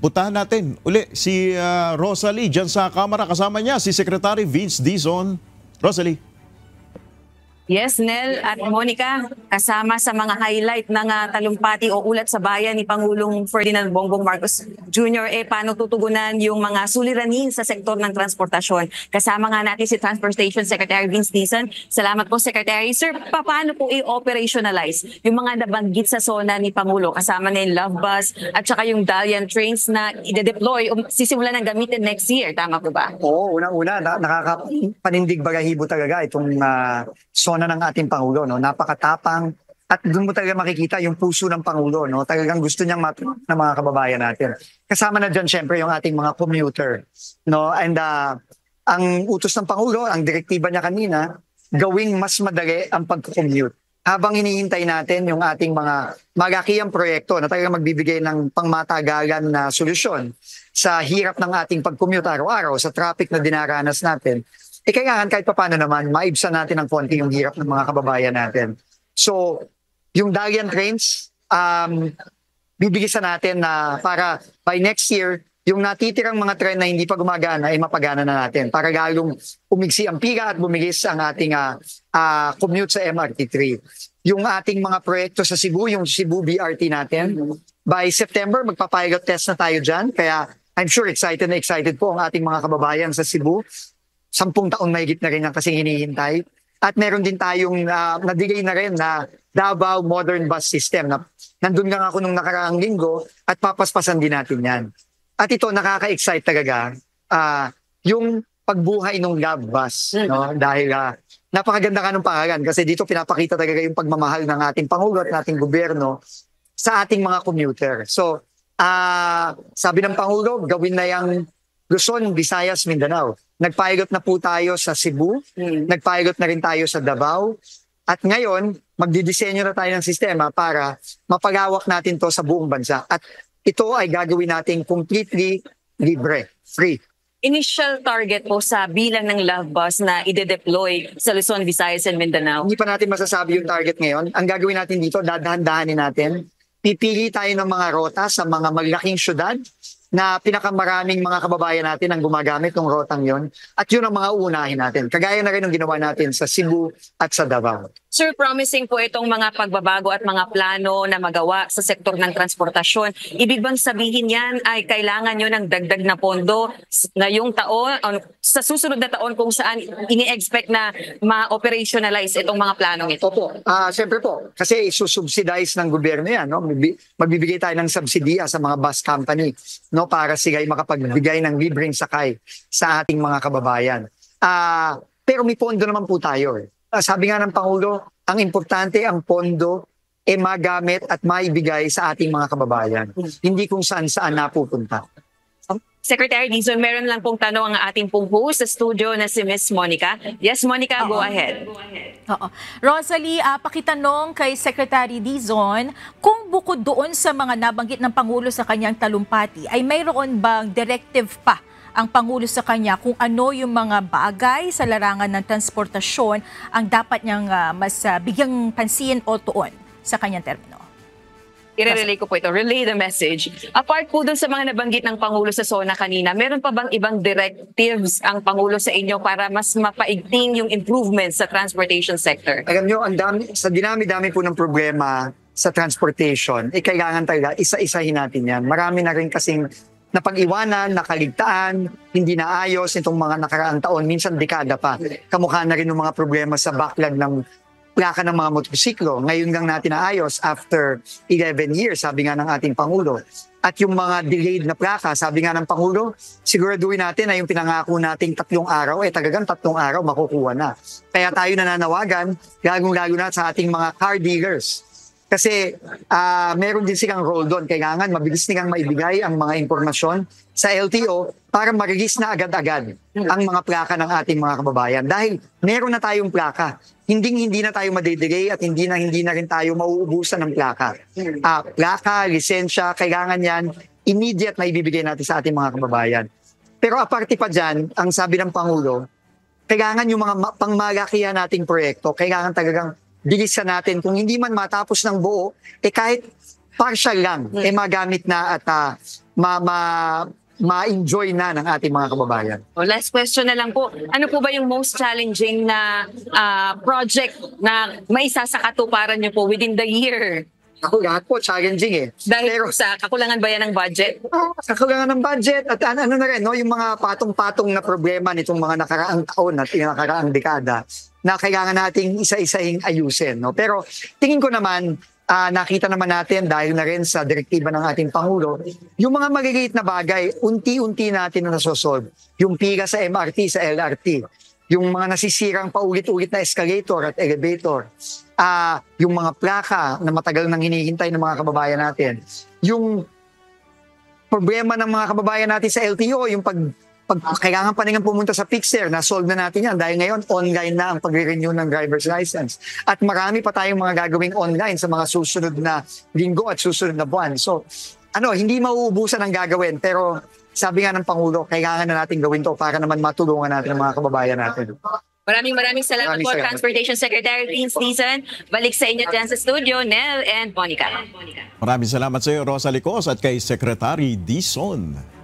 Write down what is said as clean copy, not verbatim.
Putahan natin uli si Rosalie dyan sa Kamara. Kasama niya si Secretary Vince Dizon. Rosalie. Yes, Nel at Monica, kasama sa mga highlight ng talumpati o ulat sa bayan ni Pangulong Ferdinand Bongbong Marcos Jr. Paano tutugunan yung mga suliranin sa sektor ng transportasyon. Kasama nga natin si Transportation Secretary Vince Dizon. Salamat po, Secretary. Sir, paano po i-operationalize yung mga nabanggit sa SONA ni Pangulo kasama na yung Love Bus at saka yung Dalian trains na ide-deploy o sisimulan ng gamitin next year? Tama po ba? Oo, unang-una, nakakapanindig bagahibo talaga itong SONA ng ating Pangulo, no? Napakatapang at doon mo talaga makikita yung puso ng Pangulo, no? Talagang gusto niyang matulungan ng mga kababayan natin. Kasama na dyan syempre yung ating mga commuter, no? And ang utos ng Pangulo, ang direktiba niya kanina, gawing mas madali ang pag-commute. Habang hinihintay natin yung ating mga malakihang proyekto na talagang magbibigay ng pangmatagalan na solusyon sa hirap ng ating pag-commute araw-araw, sa traffic na dinaranas natin, kailangan kahit paano naman, maibsan natin ng konti yung hirap ng mga kababayan natin. So, yung Dalian trains, bibigisan natin na para by next year, yung natitirang mga tren na hindi pa gumagana ay mapagana na natin para lalong umigsi ang pila at bumilis ang ating commute sa MRT3. Yung ating mga proyekto sa Cebu, yung Cebu BRT natin, by September, magpapilot test na tayo dyan. Kaya I'm sure excited na excited po ang ating mga kababayan sa Cebu. 10 taon mahigit na rin ang kasing hinihintay. At meron din tayong nadigay na rin na Davao Modern Bus System. Nandun nga ako nung nakaraang linggo at papaspasan din natin yan. At ito nakaka-excite talaga yung pagbuhay ng Love Bus. No? Dahil napakaganda ka ng pangalan kasi dito pinapakita talaga yung pagmamahal ng ating Pangulo at ating gobyerno sa ating mga commuter. So, sabi ng Pangulo, gawin na yung Luzon, Visayas, Mindanao. Nagpilot na po tayo sa Cebu, nagpilot na rin tayo sa Davao, at ngayon, magdidisenyo na tayo ng sistema para mapalawak natin to sa buong bansa. At ito ay gagawin natin completely libre, free. Initial target po sa bilang ng Love Bus na ide-deploy sa Luzon, Visayas, and Mindanao? Hindi pa natin masasabi yung target ngayon. Ang gagawin natin dito, dadahan-dahanin natin. Pipili tayo ng mga rota sa mga malaking syudad na pinakamaraming mga kababayan natin ang gumagamit ng rotang yon at yun ang mga uunahin natin. Kagaya na rin ang ginawa natin sa Cebu at sa Davao. Sir, promising po itong mga pagbabago at mga plano na magawa sa sektor ng transportasyon. Ibig bang sabihin yan ay kailangan nyo ng dagdag na pondo ngayong taon, sa susunod na taon kung saan ini-expect na ma-operationalize itong mga planong ito? Opo, siyempre po, kasi isusubsidize ng gobyerno yan. No? Magbibigay tayo ng subsidiya sa mga bus company, no? Para sila ay makapagbigay ng libreng sakay sa ating mga kababayan. Pero may pondo naman po tayo. Sabi nga ng Pangulo, ang importante ang pondo magamit at maibigay sa ating mga kababayan. Hindi kung saan-saan napupunta. Secretary Dizon, meron lang pong tanong ang ating pong host sa studio na si Miss Monica. Yes, Monica, go ahead. Oo. Rosalie, pakitanong kay Secretary Dizon, kung bukod doon sa mga nabanggit ng Pangulo sa kanyang talumpati, ay mayroon bang directive pa ang Pangulo sa kanya kung ano yung mga bagay sa larangan ng transportasyon ang dapat niyang mas bigyang pansin o tuon sa kanyang termino? I-relay ko po ito. Relay the message. Apart po dun sa mga nabanggit ng Pangulo sa SONA kanina, meron pa bang ibang directives ang Pangulo sa inyo para mas mapaigting yung improvements sa transportation sector? Alam nyo, sa dinami-dami po ng problema sa transportation, kailangan talaga isa-isahin natin yan. Marami na rin kasing napag-iwanan, nakaligtaan, hindi naayos itong mga nakaraang taon, minsan dekada pa. Kamukha na rin ng mga problema sa backlog ng plaka ng mga motosiklo. Ngayon lang natin naayos after 11 years, sabi nga ng ating Pangulo. At yung mga delayed na plaka, sabi nga ng Pangulo, siguraduhin natin na yung pinangako nating 3 araw, talagang 3 araw makukuha na. Kaya tayo nananawagan, lalo na sa ating mga car dealers. Kasi meron din silang role doon. Kailangan mabilis nilang maibigay ang mga impormasyon sa LTO para ma-release na agad-agad ang mga plaka ng ating mga kababayan. Dahil meron na tayong plaka. Hindi na tayo madidelay at hindi na rin tayo mauubusan ng plaka. Plaka, lisensya, kailangan yan immediate na ibibigay natin sa ating mga kababayan. Pero aparte pa dyan, ang sabi ng Pangulo, kailangan yung mga pangmalakihan nating proyekto, kailangan talagang bilisan natin. Kung hindi man matapos ng buo, kahit partial lang, magamit na at ma-enjoy na ng ating mga kababayan. Last question na lang po. Ano po ba yung most challenging na project na maisasakatuparan niyo po within the year? Ako lahat po, challenging eh. Dahil sa kakulangan ba yan ng budget? Kakulangan ng budget at ano na rin, no, yung mga patong-patong na problema nitong mga nakaraang taon at nakaraang dekada na kailangan nating isa-isahing ayusin. No? Pero tingin ko naman, nakita naman natin dahil na rin sa direktiba ng ating Pangulo, yung mga maliliit na bagay, unti-unti natin na nasosolve. Yung pila sa MRT, sa LRT, yung mga nasisirang paulit-ulit na escalator at elevator, yung mga plaka na matagal nang hinihintay ng mga kababayan natin, yung problema ng mga kababayan natin sa LTO, yung pag kailangan pa nilang pumunta sa fixer, na-solve na natin yan dahil ngayon online na ang pagre-renew ng driver's license. At marami pa tayong mga gagawing online sa mga susunod na linggo at susunod na buwan. So, hindi mauubusan ang gagawin, pero sabi nga ng Pangulo, kailangan na natin gawin to para naman matulungan natin ang mga kababayan natin. Maraming salamat po, Transportation Secretary Vince Dizon. Balik sa inyo dyan sa studio, Nel and Monica. Maraming salamat sa iyo, Rosalie Cos, at kay Secretary Dizon.